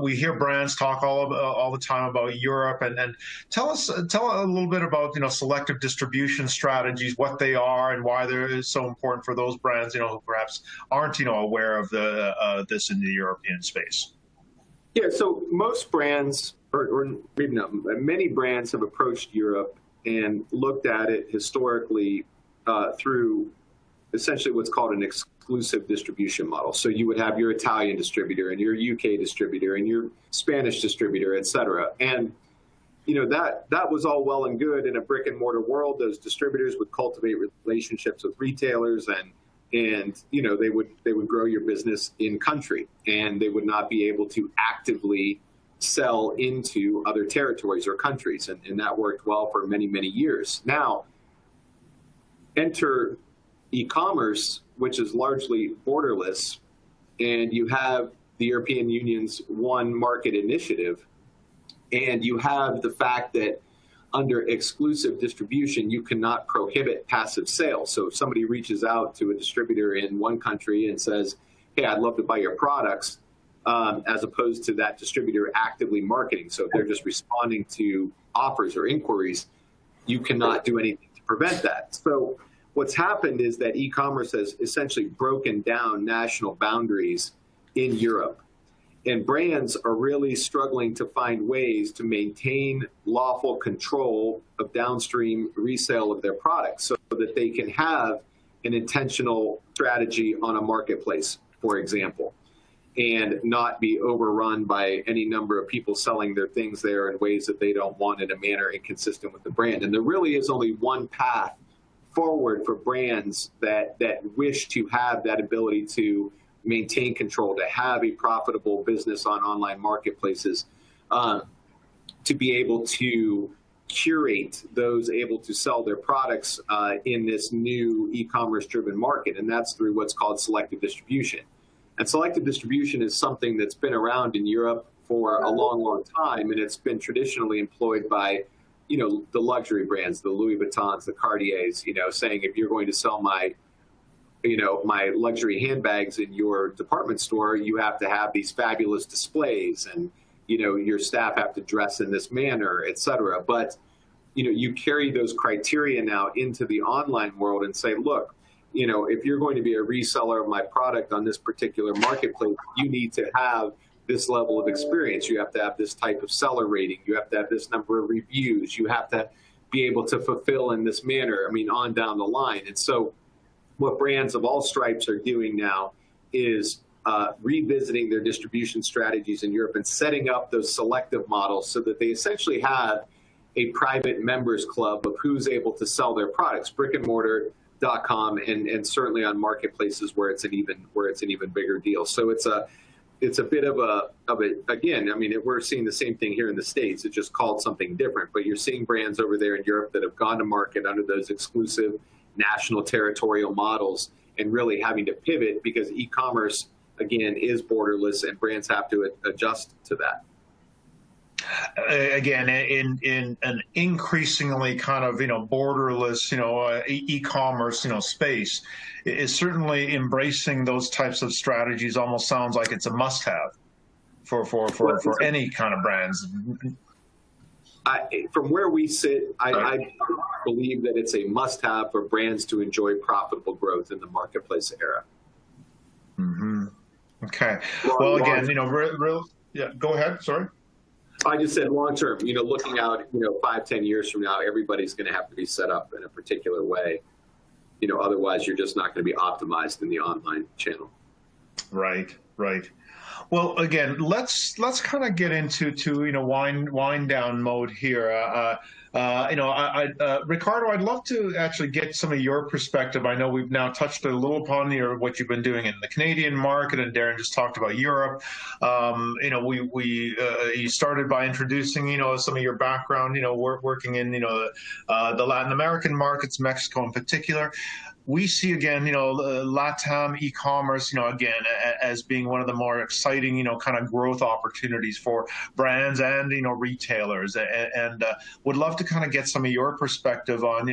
We hear brands talk all the time about Europe, and tell a little bit about selective distribution strategies, what they are, and why they're so important for those brands, who perhaps aren't aware of this in the European space. Yeah, so most brands, or maybe not, many brands have approached Europe and looked at it historically through essentially what's called an exclusive distribution model. So you would have your Italian distributor and your UK distributor and your Spanish distributor, et cetera. And that was all well and good in a brick and mortar world. Those distributors would cultivate relationships with retailers, and they would grow your business in country, and they would not be able to actively sell into other territories or countries. And that worked well for many, many years. Now, enter e-commerce, which is largely borderless, and you have the European Union's One Market Initiative, and you have the fact that under exclusive distribution, you cannot prohibit passive sales. So if somebody reaches out to a distributor in one country and says, hey, I'd love to buy your products, as opposed to that distributor actively marketing. So if they're just responding to offers or inquiries, you cannot do anything to prevent that. So what's happened is that e-commerce has essentially broken down national boundaries in Europe. And brands are really struggling to find ways to maintain lawful control of downstream resale of their products so that they can have an intentional strategy on a marketplace, for example, and not be overrun by any number of people selling their things there in ways that they don't want in a manner inconsistent with the brand. And there really is only one path forward for brands that wish to have that ability to maintain control, to have a profitable business on online marketplaces, to be able to curate those able to sell their products in this new e-commerce driven market. And that's through what's called selective distribution. And selective distribution is something that's been around in Europe for a long, long time. And it's been traditionally employed by, the luxury brands, the Louis Vuittons, the Cartiers, saying if you're going to sell my luxury handbags in your department store, you have to have these fabulous displays and, your staff have to dress in this manner, et cetera. But, you carry those criteria now into the online world and say, look, if you're going to be a reseller of my product on this particular marketplace, you need to have this level of experience. You have to have this type of seller rating. You have to have this number of reviews. You have to be able to fulfill in this manner, on down the line. And so what brands of all stripes are doing now is revisiting their distribution strategies in Europe and setting up those selective models so that they essentially have a private members club of who's able to sell their products, brick-and-mortar.com, and certainly on marketplaces where it's an even bigger deal. So it's a bit of a again, we're seeing the same thing here in the States. It's just called something different, but you're seeing brands over there in Europe that have gone to market under those exclusive national territorial models and really having to pivot because e-commerce, again, is borderless and brands have to adjust to that. Again, in an increasingly kind of, borderless, e-commerce, space, is certainly embracing those types of strategies almost sounds like it's a must-have for any kind of brands. From where we sit, I believe that it's a must-have for brands to enjoy profitable growth in the marketplace era. Mm-hmm. Okay. Well, again, yeah. Go ahead. Sorry. I just said long term. Looking out, 5-10 years from now, everybody's going to have to be set up in a particular way. Otherwise, you're just not going to be optimized in the online channel. Right. Well, again, let's kind of get into wind down mode here. Ricardo, I'd love to actually get some of your perspective. I know we've now touched a little upon what you've been doing in the Canadian market, and Darren just talked about Europe. You started by introducing, some of your background, working in, the Latin American markets, Mexico in particular. We see, again, LATAM e-commerce, again, as being one of the more exciting, kind of growth opportunities for brands and, retailers. And would love to kind of get some of your perspective on,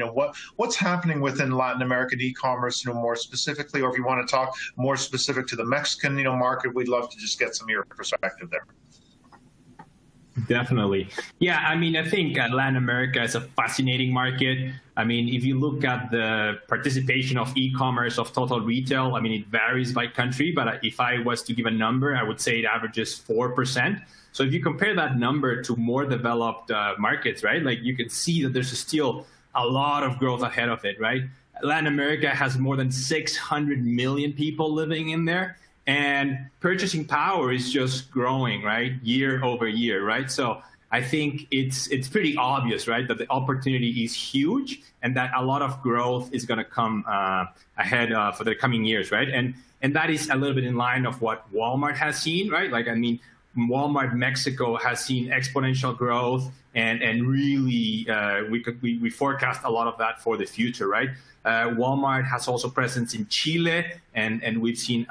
what's happening within Latin American e-commerce, more specifically, or if you want to talk more specific to the Mexican, market, we'd love to just get some of your perspective there. Definitely. Yeah, I think Latin America is a fascinating market. If you look at the participation of e-commerce of total retail, it varies by country, but if I was to give a number, I would say it averages 4%. So if you compare that number to more developed markets, right, you can see that there's still a lot of growth ahead of it, right? Latin America has more than 600 million people living in there. And purchasing power is just growing, right, year over year, right? So I think it's pretty obvious, right, that the opportunity is huge and that a lot of growth is going to come ahead for the coming years, right? And that is a little bit in line of what Walmart has seen, right? Walmart Mexico has seen exponential growth, and really we forecast a lot of that for the future, right? Walmart has also presence in Chile, and we've seen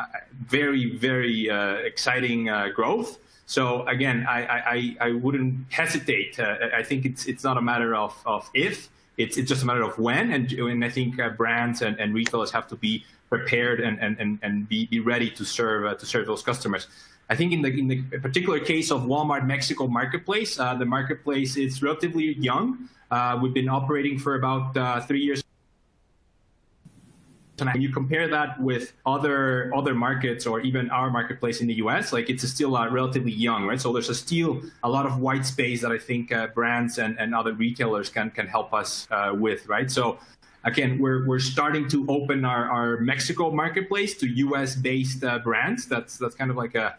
very, very exciting growth. So again, I wouldn't hesitate. I think it's not a matter of if, it's just a matter of when, and I think brands and retailers have to be prepared and be ready to serve those customers. I think in the particular case of Walmart Mexico Marketplace, the marketplace is relatively young. We've been operating for about 3 years. When you compare that with other markets or even our marketplace in the US, like it's still relatively young, right? So there's still a lot of white space that I think brands and other retailers can help us with, right? So again, we're starting to open our Mexico marketplace to US-based brands. That's kind of like a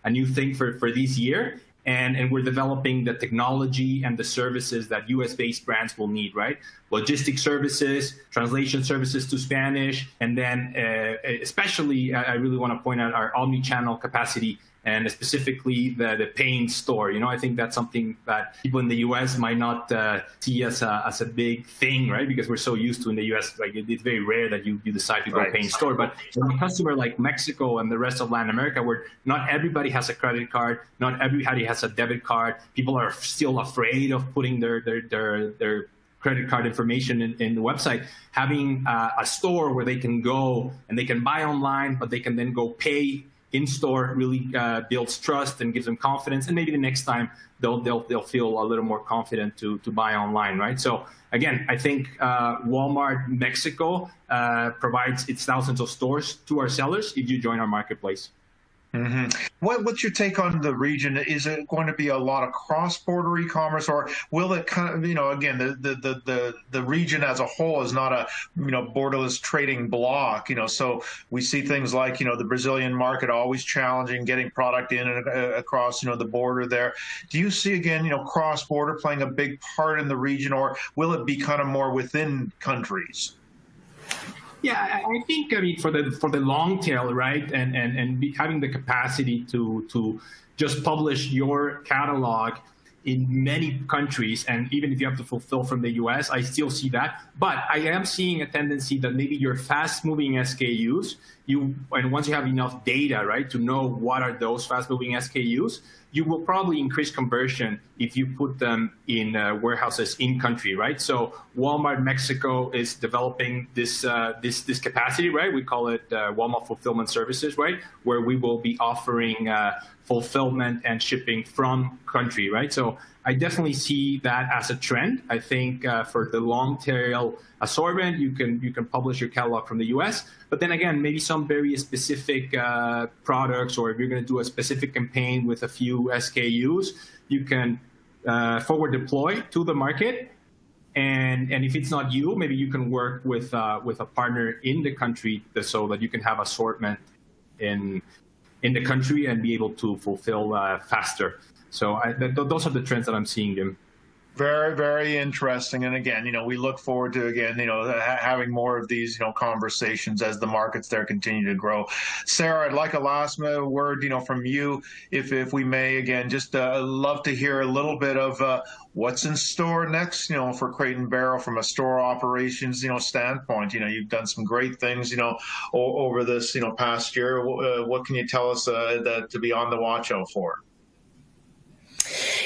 new thing for this year. And we're developing the technology and the services that US-based brands will need, right? Logistics services, translation services to Spanish, and then especially I really want to point out our omni-channel capacity, and specifically the paying store. I think that's something that people in the US might not see as a big thing, right? Because we're so used to in the US, like it's very rare that you decide to go paying store. But in a customer like Mexico and the rest of Latin America, where not everybody has a credit card, not everybody has a debit card, people are still afraid of putting their credit card information in the website. Having a store where they can go and they can buy online, but they can then go pay in-store really builds trust and gives them confidence, and maybe the next time they'll feel a little more confident to buy online, right? So again, I think Walmart Mexico provides its thousands of stores to our sellers if you join our marketplace. Mm-hmm. What's your take on the region? Is it going to be a lot of cross-border e-commerce, or will it kind of, again, the region as a whole is not a, borderless trading block, so we see things like, the Brazilian market always challenging getting product in and across, the border there. Do you see, again, cross-border playing a big part in the region, or will it be kind of more within countries? Yeah, I think, for the long tail, right, and having the capacity to just publish your catalog in many countries, and even if you have to fulfill from the US, I still see that. But I am seeing a tendency that maybe your fast-moving SKUs, and once you have enough data, right, to know what are those fast-moving SKUs, you will probably increase conversion if you put them in warehouses in country, right? So Walmart Mexico is developing this capacity, right? We call it Walmart Fulfillment Services, right? Where we will be offering fulfillment and shipping from country, right? So I definitely see that as a trend. I think for the long tail assortment, you can publish your catalog from the US, but then again, maybe some very specific products, or if you're going to do a specific campaign with a few SKUs, you can forward deploy to the market. And if it's not you, maybe you can work with a partner in the country so that you can have assortment in the country and be able to fulfill faster. So those are the trends that I'm seeing, Jim. Very, very interesting. And again, we look forward to, again, having more of these, conversations as the markets there continue to grow. Sarah, I'd like a last word, from you, if we may. Again, just love to hear a little bit of what's in store next, for Crate & Barrel from a store operations, standpoint. You've done some great things, over this, past year. What can you tell us that to be on the watch out for?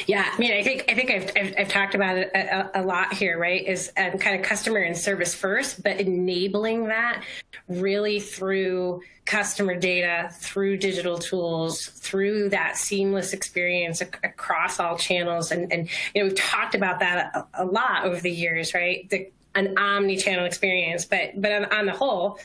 Yeah, I think I've talked about it a lot here, right? Is kind of customer and service first, but enabling that really through customer data, through digital tools, through that seamless experience across all channels, and we've talked about that a lot over the years, right? An omni-channel experience, but on the whole,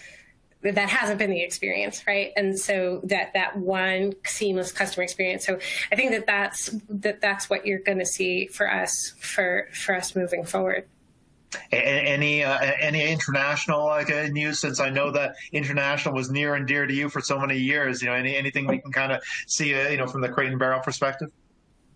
that hasn't been the experience, right? And so that one seamless customer experience. So I think that's what you're going to see for us moving forward. Any international news, since I know that international was near and dear to you for so many years? Anything we can kind of see from the Crate & Barrel perspective?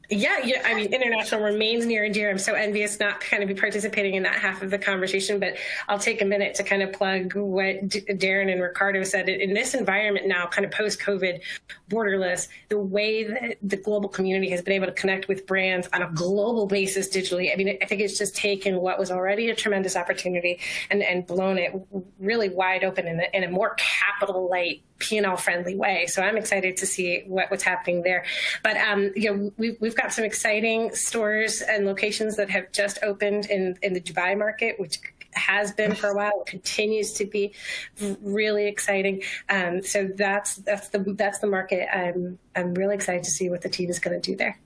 Yeah, I mean, international remains near and dear. I'm so envious not to kind of be participating in that half of the conversation, but I'll take a minute to kind of plug what Darren and Ricardo said. In this environment now, kind of post-COVID, borderless, the way that the global community has been able to connect with brands on a global basis digitally, I mean, I think it's just taken what was already a tremendous opportunity and blown it really wide open in a more capital light, P&L friendly way. So I'm excited to see what's happening there. But we've got some exciting stores and locations that have just opened in the Dubai market, which has been for a while, continues to be really exciting. So that's the market. I'm really excited to see what the team is going to do there.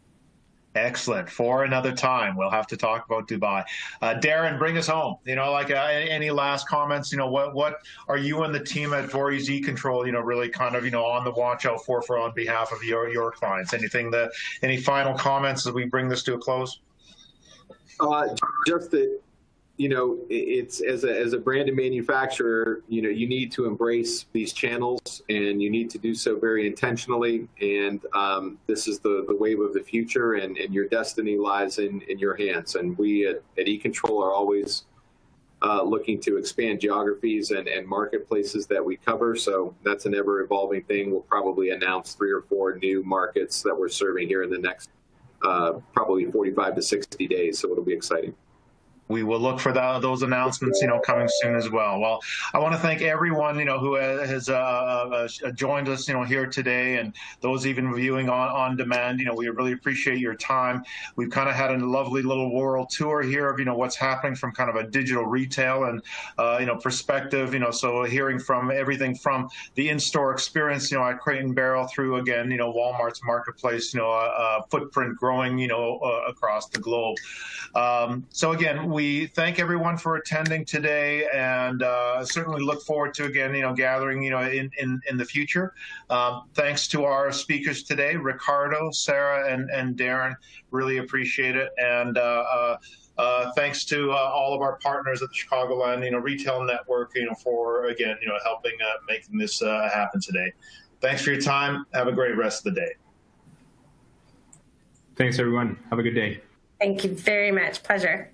Excellent. For another time, we'll have to talk about Dubai. Darren, bring us home. Like any last comments? What are you and the team at Vorys eControl, really kind of, on the watch out for on behalf of your clients? Any final comments as we bring this to a close? Just that, it's as a brand and manufacturer, you need to embrace these channels, and you need to do so very intentionally. And this is the wave of the future, and your destiny lies in your hands. And we at eControl are always looking to expand geographies and marketplaces that we cover. So that's an ever evolving thing. We'll probably announce 3 or 4 new markets that we're serving here in the next probably 45 to 60 days. So it'll be exciting. We will look for those announcements, coming soon as well. Well, I want to thank everyone, who has joined us, here today, and those even viewing on demand. We really appreciate your time. We've kind of had a lovely little world tour here of, what's happening from kind of a digital retail and, perspective. So hearing from everything from the in-store experience, at Crate and Barrel through, again, Walmart's marketplace, footprint growing, across the globe. So again, we thank everyone for attending today, and certainly look forward to, again, gathering, in the future. Thanks to our speakers today, Ricardo, Sarah, and Darren. Really appreciate it. And thanks to all of our partners at the Chicagoland, Retail Network, for, again, helping making this happen today. Thanks for your time. Have a great rest of the day. Thanks, everyone. Have a good day. Thank you very much. Pleasure.